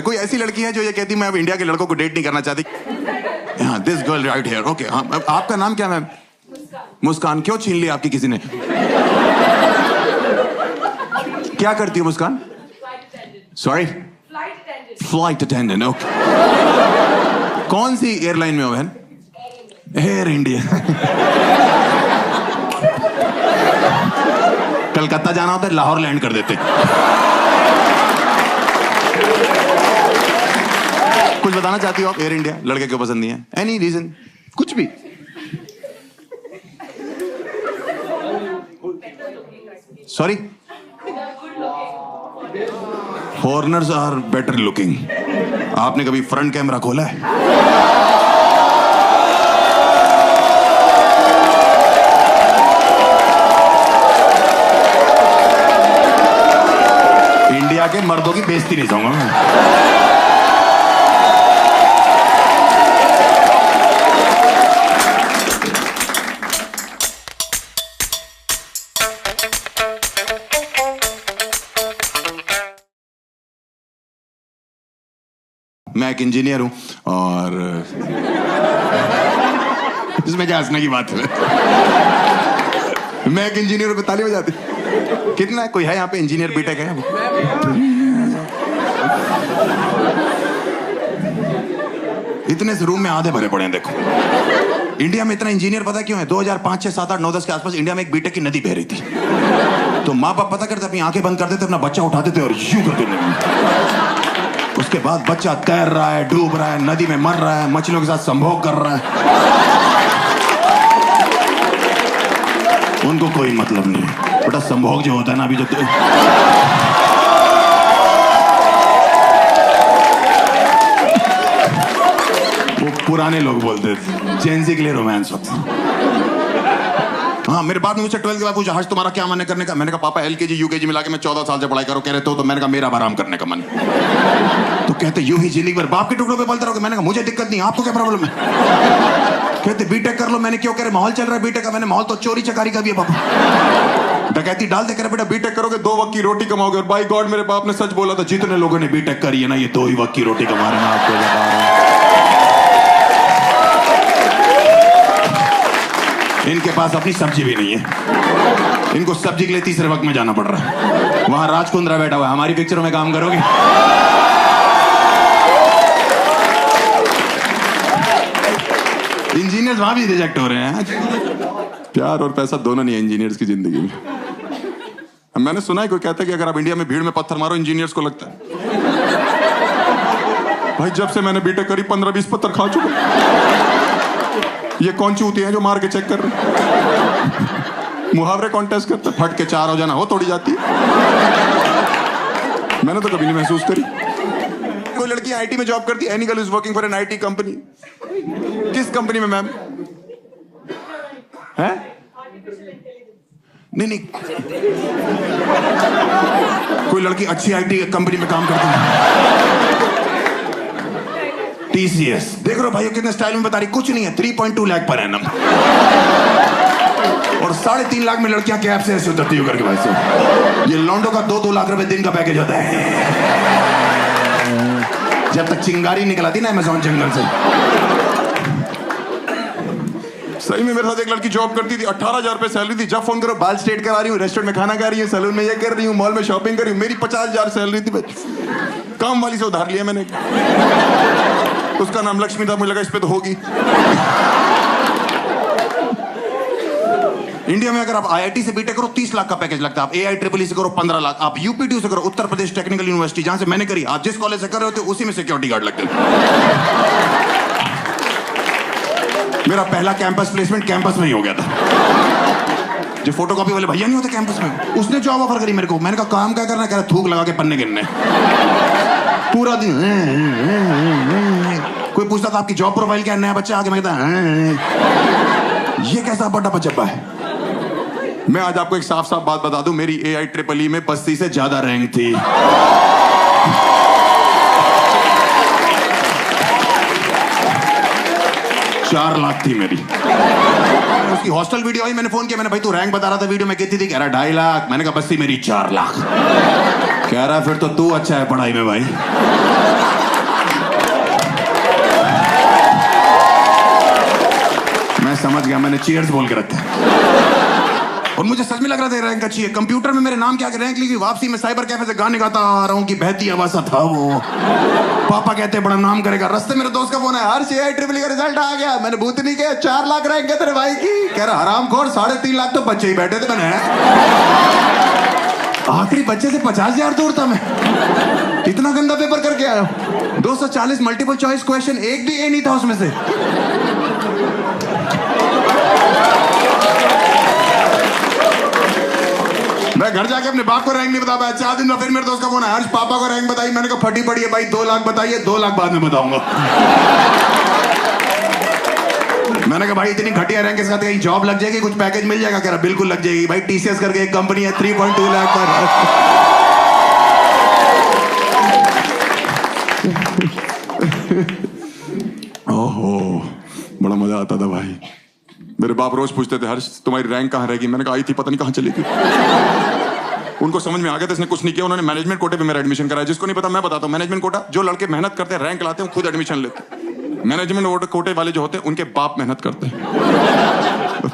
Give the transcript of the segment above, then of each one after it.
कोई ऐसी लड़की है जो ये कहती मैं अब इंडिया के लड़कों को डेट नहीं करना चाहती? हाँ, this girl right here. Okay, हाँ, आपका नाम क्या मैम? मुस्कान। क्यों छीन ली आपकी किसी ने? क्या करती हो Muskaan? Sorry, flight attendant. Okay, कौन सी एयरलाइन में हो बहन? Air India. कलकत्ता जाना होता है, लाहौर लैंड कर देते। कुछ बताना चाहती हो आप? एयर इंडिया लड़के क्यों पसंद नहीं है? Any reason? कुछ भी? Sorry, foreigners are better looking. आपने कभी फ्रंट कैमरा खोला है? इंडिया के मर्दों की बेइज्जती नहीं चाहूंगा मैं। मैं एक इंजीनियर हूं और इसमें क्या हंसने की बात है? मैं एक इंजीनियर हूं, ताली बजाते। कितना है? कोई है यहाँ पे इंजीनियर बीटेक है? इतने से रूम में आधे भरे पड़े हैं। देखो, इंडिया में इतना इंजीनियर पता क्यों है? 2005, 6, 7, 8, 9, 10 के आसपास इंडिया में एक बीटेक की नदी बह रही थी। तो माँ बाप पता करते, अपनी आंखें बंद कर देते, अपना बच्चा उठाते थे और यूं करते थे। उसके बाद बच्चा तैर रहा है, डूब रहा है, नदी में मर रहा है, मछलियों के साथ संभोग कर रहा है। उनको कोई मतलब नहीं है। बेटा संभोग जो होता है ना, अभी जो वो पुराने लोग बोलते थे, जेंजी के लिए रोमांस होता। हाँ, मेरे बाप ने मुझसे 12th के बाद पूछा, हर्ष तुम्हारा क्या मन है करने का? मैंने कहा पापा LKG UKG मिला के मैं 14 साल से पढ़ाई करो। कह रहे तो मैंने कहा मेरा आराम करने का मन। तो कहते यूं ही जिंदगी भर बाप के टुकड़ों पे बोलते रहोगे? मैंने कहा मुझे दिक्कत नहीं, आपको क्या प्रॉब्लम है? कहते बीटेक कर लो। मैंने क्यों? कह रहे माहौल चल रहा है बीटेक का। मैंने माहौल तो चोरी चकारी का भी है पापा। डकैती डाल दे। कह रहे बेटा बीटेक करोगे 2 वक्त की रोटी कमाओगे। और बाई गॉड मेरे बाप ने सच बोला था, जितने लोगों ने बीटेक करी है ना, ये 2 ही वक्त की रोटी कमा रहे हैं। आपको बता रहा हूं, इनके पास अपनी सब्जी भी नहीं है। इनको सब्जी के लिए तीसरे वक्त में जाना पड़ रहा है। वहां राजकुंद्रा बैठा हुआ है, हमारी पिक्चरों में काम करोगे? इंजीनियर्स वहां भी रिजेक्ट हो रहे हैं। प्यार और पैसा दोनों नहीं है इंजीनियर्स की जिंदगी में। मैंने सुना है कोई कहता है कि अगर आप इंडिया में भीड़ में पत्थर मारो, इंजीनियर्स को लगता है। भाई जब से मैंने बीटेक करी 15-20 पत्थर खा चुका। ये कौन चूती है जो मार के चेक कर रहे? मुहावरे कॉन्टेस्ट करते, फट के 4 हो जाना हो तोड़ी जाती। मैंने तो कभी नहीं महसूस करी। कोई लड़की आईटी में जॉब करती है। Any girl is working for an IT company. किस कंपनी में मैम? है? नहीं, कोई लड़की अच्छी आईटी कंपनी में काम करती है। TCS। देख रहे हो भाइयों कितने स्टाइल में बता रही? कुछ नहीं है, 3.2 लाख पर एनम। और 3.5 लाख में लड़कियां कैब से ऐसे उतरती हो करके भाई से। ये लॉन्डो का 2-2 लाख रुपए दिन का पैकेज होता है। जब तक चिंगारी निकल आती ना अमेज़न जंगल से। सही में मेरे साथ एक लड़की जॉब करती थी, 18,000 रुपए सैलरी थी। जब फोन करो बाल स्ट्रेट करा रही हूँ, रेस्टोरेंट में खाना खा रही हूँ, सैलून में ये कर रही हूँ, मॉल में शॉपिंग कर रही हूँ। मेरी 50,000 सैलरी थी। काम वाली से उधार लिया मैंने। उसका नाम लक्ष्मी था, मुझे लगा इस पे तो होगी। इंडिया में अगर आप IIT से बीटेक करो 30 लाख का पैकेज लगता है। आप AIEEE से करो 15 लाख। आप UPTU से करो, उत्तर प्रदेश टेक्निकल यूनिवर्सिटी, जहां से मैंने करी, आप जिस कॉलेज से कर रहे होते उसी में सिक्योरिटी गार्ड लगते। मेरा पहला कैंपस प्लेसमेंट कैंपस में ही हो गया था। जो फोटोकॉपी वाले भैया नहीं होते कैंपस में, उसने जॉब ऑफर करी मेरे को। मैंने कहा काम क्या करना? कह रहा थूक लगा के पन्ने गिनने। पूरा दिन कोई पूछता था आपकी जॉब प्रोफाइल क्या है? नया बच्चा आके मैं कहता ये कैसा बड़ा बच्चा है? मैं आज आपको एक साफ साफ बात बता दूं, मेरी AIEEE में 85 से ज्यादा रैंक थी। 4 लाख थी मेरी। उसकी हॉस्टल वीडियो आई, मैंने फोन किया, मैंने भाई तू रैंक बता रहा था वीडियो में कितनी थी? कह रहा 2.5 लाख। मैंने कहा बस थी मेरी 4 लाख। कह रहा फिर तो तू अच्छा है पढ़ाई में भाई। गया, मैंने चीयर्स बोल के रखा। और मुझे सच में लग रहा था रैंक अच्छी है। कंप्यूटर में मेरे नाम क्या रैंक लिखी, वापसी में साइबर कैफे से गाने गाता आ रहा हूँ कि बहती आवाज़ था वो। पापा कहते बड़ा नाम करेगा। रास्ते मेरे दोस्त का फोन है, हर CI ट्रिपल का रिजल्ट आ गया। मैंने भूतनी के 4 लाख रैंक है तेरे भाई की। कह रहा हरामखोर, 3.5 लाख तो बच्चे ही बैठे थे। मैंने आखिरी बच्चे से 50,000 दूर था मैं। इतना गंदा पेपर करके आया। 240 मल्टीपल चॉइस क्वेश्चन, एक भी ए नहीं था उसमें से। मैं घर जाके अपने बाप को रैंक नहीं बता पाया। 4 दिन में फिर मेरे दोस्त का फोन है, हर्ष पापा को रैंक बताई। मैंने कहा फटी पड़ी है भाई, 2 लाख बताइए, 2 लाख बाद में बताऊंगा। मैंने कहा भाई इतनी घटिया रैंक के साथ कहीं जॉब लग जाएगी, कुछ पैकेज मिल जाएगा? कह रहा बिल्कुल लग जाएगी भाई, TCS करके एक कंपनी है, 3.2 लाख पर। ओहो, बड़ा मजा आता था भाई। मेरे बाप रोज पूछते थे, हर्ष तुम्हारी रैंक कहाँ रहेगी? मैंने कहा आई थी, पता नहीं कहाँ चली गई। उनको समझ में आ गया था इसने कुछ नहीं किया। उन्होंने मैनेजमेंट कोटे पे मेरा एडमिशन कराया। जिसको नहीं पता मैं बताता हूँ, मैनेजमेंट कोटा जो लड़के मेहनत करते हैं, रैंक लाते हैं, खुद एडमिशन लेते हैं। मैनेजमेंट कोटे वाले जो होते हैं उनके बाप मेहनत करते हैं,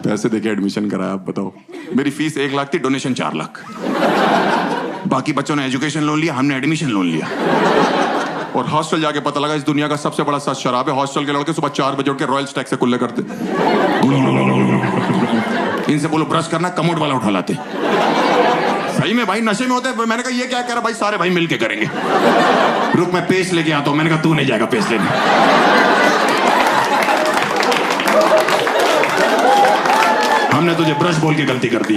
पैसे देके एडमिशन कराया। आप बताओ, मेरी फीस 1 लाख थी, डोनेशन 4 लाख। बाकी बच्चों ने एजुकेशन लोन लिया, हमने एडमिशन लोन लिया। और हॉस्टल जाके पता लगा इस दुनिया का सबसे बड़ा सच शराब है। हॉस्टल के लड़के सुबह 4 बजे उठ के रॉयल स्टैग से कुल्ले करते। इनसे बोलो ब्रश करना, कमोड वाला उठा लाते। सही में भाई नशे में होते। मैंने कहा ये क्या कह रहा भाई, सारे भाई मिलके करेंगे। रुक मैं पेस्ट लेके आता हूं। मैंने कहा तू नहीं जाएगा पेस्ट लेने। हमने तुझे ब्रश बोल के गलती कर दी।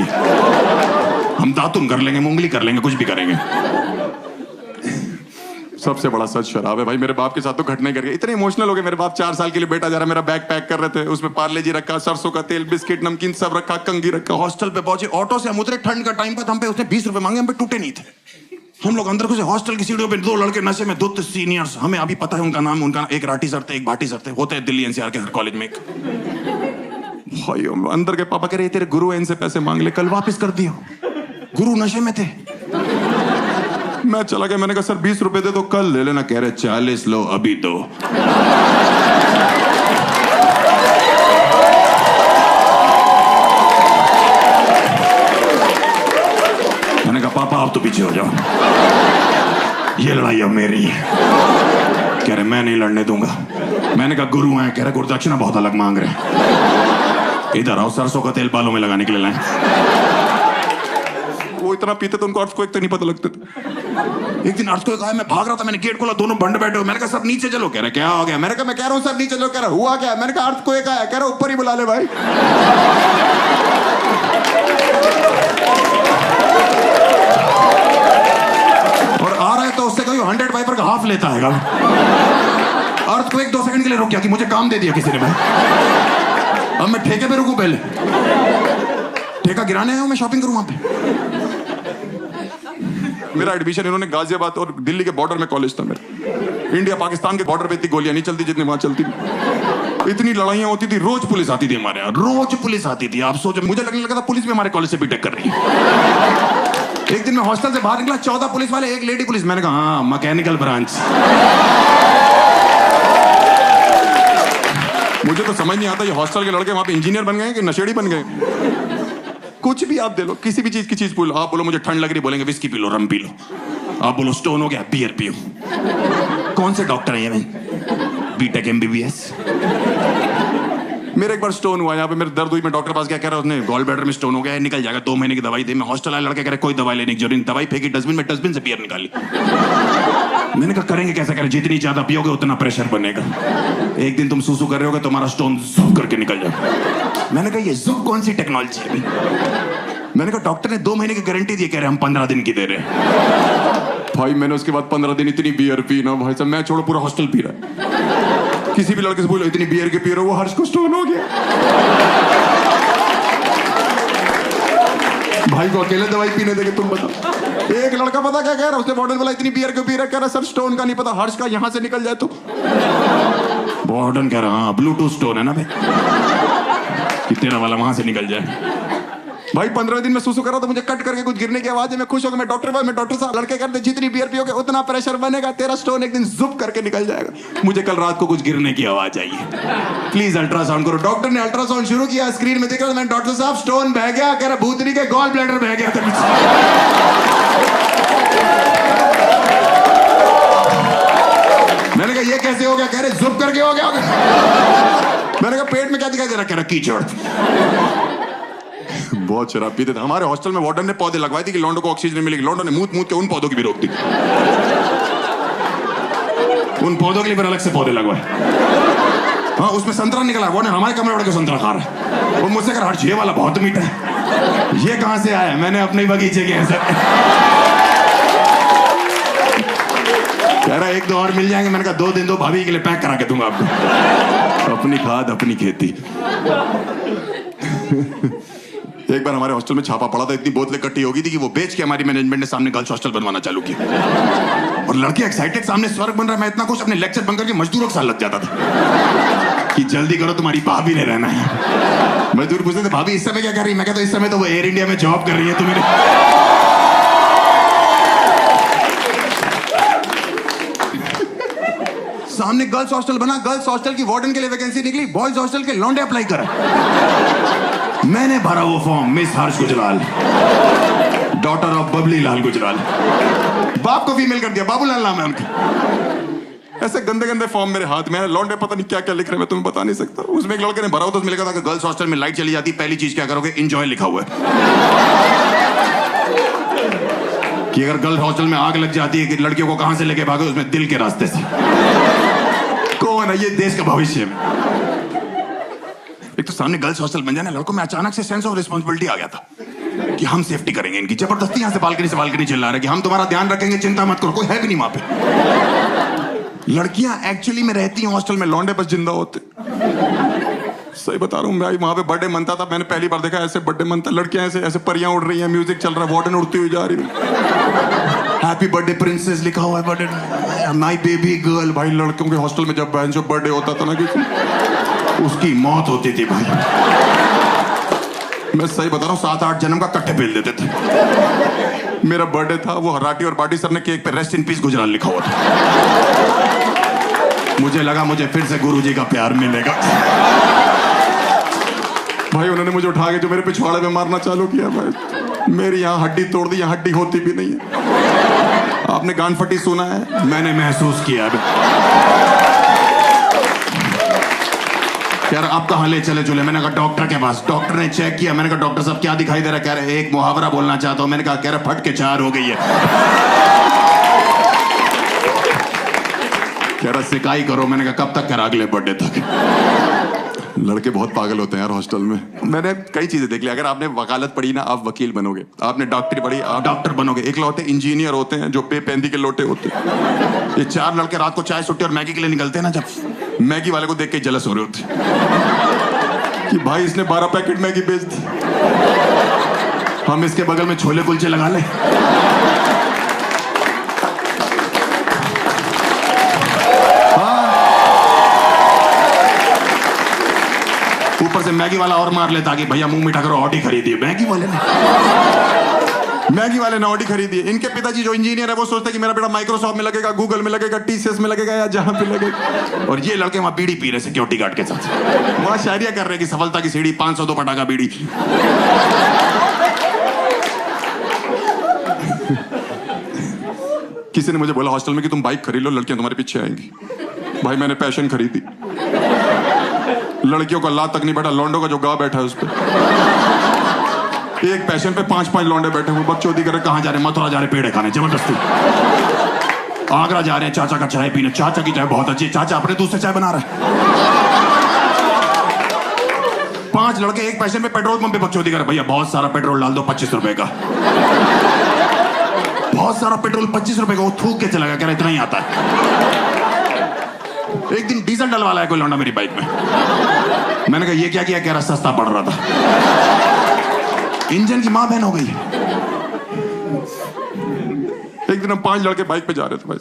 हम दातुन कर लेंगे, मुंगली कर लेंगे, कुछ भी करेंगे। सबसे बड़ा सच शराब है भाई। मेरे बाप के साथ तो घटने कर गए। इतने इमोशनल हो गए मेरे बाप। 4 साल के लिए बेटा जा रहा, मेरा बैग पैक कर रहे थे, उसमें पार्ले जी रखा, सरसों का तेल, बिस्किट, नमकीन सब रखा, कंगी रखा। हॉस्टल पे पहुंचे, ऑटो से हम उतरे, ठंड का टाइम पर हम पे उसने 20 रुपए मांगे, हम पे टूटे नहीं थे। हम लोग अंदर घुसे, हॉस्टल की सीढ़ियों पे 2 लड़के नशे में, 2 सीनियर्स, हमें अभी पता है उनका नाम। उनका एक राठी सर थे, एक भाटी सर थे, होते हैं दिल्ली NCR के हर कॉलेज में एक। भाई अंदर के पापा कह रहे तेरे गुरु इनसे पैसे मांग ले, कल वापस कर दियो। गुरु नशे में थे। मैं चला गया, मैंने कहा सर 20 रुपए दे दो, कल ले लेना। कह रहे 40 लो, अभी दो। मैंने कहा पापा आप तो पीछे हो जाओ, ये लड़ाई अब मेरी है। कह रहे मैं नहीं लड़ने दूंगा। मैंने कहा गुरु हैं। कह रहे गुरुदक्षिणा बहुत अलग मांग रहे। इधर आओ, सरसों का तेल बालों में लगाने के लिए लाए। वो इतना पीते तो उनको अर्थक्वेक तक नहीं पता लगते थे। एक दिन अर्थक्वेक आया, मैं भाग रहा था, मैंने गेट खोला, दोनों बंद बैठे हो। मैंने कहा सब नीचे चलो। कह रहे क्या हो गया? मैंने कहा मैं कह रहा हूँ सब नीचे चलो। कह रहा हुआ क्या? मैंने कहा अर्थक्वेक आया। कह रहा ऊपर ही बुला ले भाई। और आ रहा है तो उससे कहीं 100 वाइपर का हाफ लेता है। अर्थक्वेक 2 सेकंड के लिए रुक गया कि मुझे काम दे दिया किसी ने भाई। अब मैं ठेके पे रुकूं? पहले ठेका गिराने आया हूं, मैं शॉपिंग करूं वहां पे। मेरा एडमिशन इन्होंने गाजियाबाद और दिल्ली के बॉर्डर में कॉलेज था मेरा। इंडिया पाकिस्तान के बॉर्डर पे इतनी गोलियां नहीं चलती जितनी वहां चलती थी। इतनी लड़ाइयां होती थी, रोज पुलिस आती थी हमारे यहाँ, रोज पुलिस आती थी। आप सोचो, मुझे लगने लगा था पुलिस भी हमारे कॉलेज से बीटेक कर रही है। एक दिन मैं हॉस्टल से बाहर निकला, 14 पुलिस वाले, 1 लेडी पुलिस। मैंने कहा हाँ मैकेनिकल ब्रांच। मुझे तो समझ नहीं आता ये हॉस्टल के लड़के वहां पे इंजीनियर बन गए कि नशेड़ी बन गए। कुछ भी आप दे लो, किसी भी चीज की चीज बोलो। आप बोलो मुझे ठंड लग रही, बोलेंगे विस्की पी लो, रम पी लो। आप बोलो स्टोन हो गया, बियर पियो। कौन से डॉक्टर है ये? मैं बीटेक MBBS। मेरे एक बार स्टोन हुआ यहाँ पे, मेरे दर्द हुई, मैं डॉक्टर पास गया, कह रहा उसने गॉल ब्लैडर में स्टोन हो गया है, निकल जाएगा, 2 महीने की दवाई दे। मैं हॉस्टल आया, लड़के कह रहे कोई दवाई लेने की जरूरत नहीं। दवाई फेंकी डस्टबिन में, डस्टबिन से बियर निकाली। मैंने कहा करेंगे कैसे? करें जितनी ज्यादा पियोगे उतना प्रेशर बनेगा। एक दिन तुम सूसू कर रहे होगे, तुम्हारा स्टोन जुब करके निकल जाएगा। मैंने कहा ये जुब कौन सी टेक्नोलॉजी है? मैंने कहा डॉक्टर ने 2 महीने की गारंटी दी, कह रहे हम 15 दिन की दे रहे हैं। भाई मैंने उसके बाद 15 दिन इतनी बियर पी ना भाई साहब, मैं छोड़ो पूरा हॉस्टल पी रहा है। किसी भी लड़के से बोलो इतनी बियर के पी रहे हो, वो हर्ष को स्टोन हो गया। भाई को अकेले दवाई पीने देंगे? तुम बताओ। एक लड़का पता क्या कह रहा, उसने वार्डन बोला इतनी बियर क्यों पी रहा? कह रहा सर स्टोन का नहीं पता, हर्ष का यहां से निकल जाए तो। वार्डन कह रहा हाँ ब्लूटूथ स्टोन है ना भाई, कि तेरा वाला वहां से निकल जाए। भाई 15 दिन में सुसु करा तो मुझे कट करके कुछ गिरने की आवाज है, मैं खुश हो गया, मैं डॉक्टर साहब, लड़के कहते जितनी बियर पियोगे उतना प्रेशर बनेगा, तेरा स्टोन एक दिन जुप करके निकल जाएगा। मुझे कल रात को कुछ गिरने की आवाज आई है, प्लीज अल्ट्रासाउंड करो। डॉक्टर ने अल्ट्रासाउंड शुरू किया, स्क्रीन में दिख रहा, मैं डॉक्टर साहब स्टोन बह गया, कह रहा भूतनी के गॉल ब्लैडर बह गया था। मैंने कहा ये कैसे हो गया, कह रहे जुप करके हो गया। मैंने कहा पेट में क्या दिखाई दे रहा, कह रहा कीचड़। बहुत शराब पीते थे। हमारे हॉस्टल में वार्डन ने पौधे लगवाए थे कि लौंडों को ऑक्सीजन मिलेगी, लौंडों ने मूत के उन पौधों की भी रोक दी। उन पौधों के लिए फिर अलग से पौधे लगवाए। हाँ, उसमें संतरा निकला, वो ने हमारे कमरे वाले को संतरा खा रहा है। वो मुझसे कह रहा ये वाला बहुत मीठा है, ये कहां से आया? मैंने अपने बगीचे के ऐसा। कह रहा एक दो और मिल जाएंगे। मैंने कहा 2 दिन दो, भाभी के लिए पैक करा के दूंगा आपको। अपनी खाद अपनी खेती। एक बार हमारे हॉस्टल में छापा पड़ा था, इतनी बोतलें इकट्ठी हो गई थी कि वो बेच के हमारी मैनेजमेंट ने सामने गर्ल्स हॉस्टल बनवाना चालू किया। और लड़के एक्साइटेड, सामने स्वर्ग बन रहा है। मैं इतना कुछ अपने लेक्चर बंद करके मजदूरों के साथ लग जाता था कि जल्दी करो, तुम्हारी भाभी ने रहना है। मजदूर पूछते थे भाभी इस समय क्या कर रही है? मैं कहता इस समय तो वो एयर इंडिया में जॉब कर रही है। तुम्हें सामने गर्ल्स हॉस्टल बना, गर्ल्स हॉस्टल की वार्डन के लिए वैकेंसी निकली, बॉयज हॉस्टल के लौंडे अप्लाई करा। मैंने भरा वो form, miss Harsh Gujral, daughter of Babli Lal Gujral. बाप को फीमेल कर दिया, बाबूलाल नाम है उनका। ऐसे गंदे गंदे फॉर्म मेरे हाथ में है, लौंडे पता नहीं क्या क्या लिख रहे हैं, मैं तुम्हें बता नहीं सकता। उसमें एक लड़के ने भरा हो तो उसमें लिखा था कि गर्ल्स हॉस्टल में लाइट चली जाती, पहली चीज क्या करोगे? एंजॉय लिखा हुआ है कि अगर गर्ल्स हॉस्टल में आग लग जाती है कि लड़कियों को कहां से लेके भागे? उसमें दिल के रास्ते से। कौन है ये देश का भविष्य में? एक तो सामने गर्ल्स हॉस्टल बन जाने, लड़कों में अचानक से सेंस ऑफ रिस्पांसिबिलिटी आ गया था कि हम सेफ्टी करेंगे इनकी। जबरदस्ती यहां से बालकनी चिल्ला रहे कि हम तुम्हारा ध्यान रखेंगे, चिंता मत करो, कोई है भी नहीं वहां पे। लड़कियां एक्चुअली में रहती हैं हॉस्टल में, लौंडे बस जिंदा होते। सही बता रहा हूँ भाई, वहां पे बर्थडे मनता था, मैंने पहली बार देखा ऐसे बर्थडे मनता। लड़कियां ऐसे ऐसे परियां उड़ रही हैं, म्यूजिक चल रहा है, वार्डन उड़ती हुई जा रही है, हैप्पी बर्थडे प्रिंसेस लिखा हुआ है, बर्थडे माय बेबी गर्ल। भाई लड़कों के हॉस्टल में जब जो बर्थडे होता था ना किसी, उसकी मौत होती थी भाई। मैं सही बता रहा हूँ, 7-8 जन्म का कट्टे पेल देते थे। मेरा बर्थडे था, वो हराटी और बाटी सर ने केक पे रेस्ट इन पीस गुजराल लिखा हुआ था। मुझे लगा मुझे फिर से गुरुजी का प्यार मिलेगा। भाई उन्होंने मुझे उठा के जो मेरे पिछवाड़े में मारना चालू किया भाई, मेरी यहाँ हड्डी तोड़ दी, यहाँ हड्डी होती भी नहीं है। आपने गान फटी सुना है? मैंने महसूस किया। यार आप कहाँ ले चले चले? मैंने कहा डॉक्टर के पास। डॉक्टर ने चेक किया, मैंने कहा डॉक्टर साहब क्या दिखाई दे रहा है? कह रहे एक मुहावरा बोलना चाहता हूँ। मैंने कहा कह रहे फट के 4 हो गई है। कह रहा सिकाई करो। मैंने कहा कब तक? करा अगले बर्थडे तक। लड़के बहुत पागल होते हैं यार हॉस्टल में। मैंने कई चीजें देख ली। अगर आपने वकालत पढ़ी ना, आप वकील बनोगे। आपने डॉक्टरी पढ़ी, आप डॉक्टर बनोगे। एक लौटे इंजीनियर होते हैं जो पेंदी के लोटे होते हैं। ये 4 लड़के रात को चाय सुट्टी और मैगी के लिए निकलते हैं ना, जब मैगी वाले को देख के जलस हो रहे होते कि भाई इसने 12 पैकेट मैगी बेच दी, हम इसके बगल में छोले कुलचे लगा ले। ऊपर से मैगी वाला और मार लेता कि भैया मुंह मीठा करो, ऑडी खरीदी। मैगी वाले ने ऑडी खरीदी। इनके पिताजी जो इंजीनियर है वो सोचते हैं कि मेरा बेटा माइक्रोसॉफ्ट में लगेगा, गूगल में लगेगा, टीसीएस में लगेगा या जहां पे लगेगा। और ये लड़के वहां बीड़ी पी रहे सिक्योरिटी गार्ड के साथ, वहां शायरिया कर रहे कि सफलता की सीढ़ी 502 पटाखा बीड़ी। किसी ने मुझे बोला हॉस्टल में कि तुम बाइक खरीद लो, लड़कियां तुम्हारे पीछे आएंगी। भाई मैंने पैशन खरीदी, लड़कियों का ला तक नहीं बैठा, लौंडों का जो गा बैठा है उस पर। एक पैशन पे 5-5 लौंडे बैठे हुए, बच्चों दी कर कहां जा रहे? मथुरा जा रहे पेड़े खाने जबरदस्ती। आगरा जा रहे हैं चाचा का चाय पीने, चाचा की चाय बहुत अच्छी, चाचा अपने दूध से चाय बना रहे हैं। 5 लड़के एक पैशन पे पेट्रोल पंप पे बकचोदी कर, भैया बहुत सारा पेट्रोल डाल दो 25 रुपए का। बहुत सारा पेट्रोल 25 रुपए का। वो थूक के चला गया, कह रहा इतना ही आता है। एक दिन डीजल डलवा लाया कोई लौंडा मेरी बाइक में। मैंने कहा ये क्या किया? कह रहा सस्ता पड़ रहा था। इंजन की मां बहन हो गई। एक दिन हम 5 लड़के बाइक पे जा रहे थे भाई,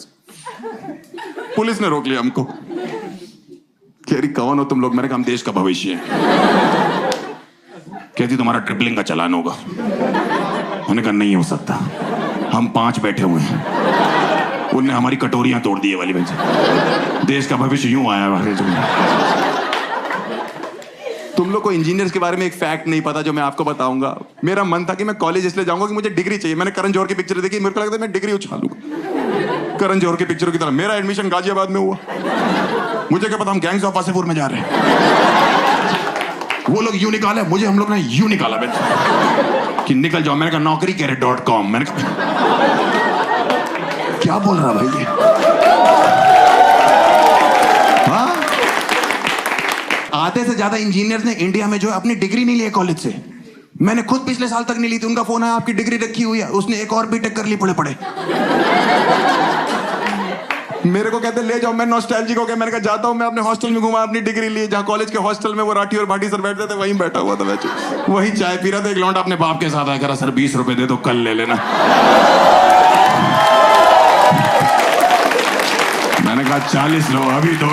पुलिस ने रोक लिया हमको। कह रही कौन हो तुम लोग? मैंने कहा हम देश का भविष्य है। कहती थी तुम्हारा ट्रिपलिंग का चालान होगा। उन्होंने कहा नहीं हो सकता, हम 5 बैठे हुए हैं। उनने हमारी कटोरियां तोड़ दी वाली वजह। देश का भविष्य यूं आया है। तुम लोग को इंजीनियर्स के बारे में एक फैक्ट नहीं पता जो मैं आपको बताऊंगा। मेरा मन था कि मैं कॉलेज इसलिए जाऊंगा कि मुझे डिग्री चाहिए। मैंने करण जौहर की पिक्चर देखी, मेरे को लगता है मैं डिग्री उछालूंगा करण जौहर की पिक्चरों की तरह। मेरा एडमिशन गाजियाबाद में हुआ। मुझे क्या पता हम गैंग्स ऑफ वासेपुर में जा रहे हैं। वो लोग यूं निकाले, मुझे हम लोग ने यूं निकाला कि निकल जाओ। मैंने कहा नौकरी कैरेट.com। मैंने कहा क्या बोल रहा भाई ये? हाँ? आधे से ज्यादा इंजीनियर्स ने इंडिया में जो है अपनी डिग्री नहीं ली कॉलेज से। मैंने खुद पिछले साल तक नहीं ली थी। उनका फोन आया आपकी डिग्री रखी हुई है। उसने एक और बीटेक कर ली पड़े। मेरे को कहते ले जाओ। मैं नॉस्टैल्जिक हो गया। मैंने कहा जाता हूं। मैं अपने हॉस्टल में घुमा, अपनी डिग्री ली। जहां कॉलेज के हॉस्टल में वो राठी और भाटी सर बैठते थे, वहीं बैठा हुआ था मैं। वही चाय पी रहा था। एक लौंडा अपने बाप के साथ आया, करा सर 20 रुपए दे दो, कल ले लेना। मैंने कहा 40 लो, अभी दो।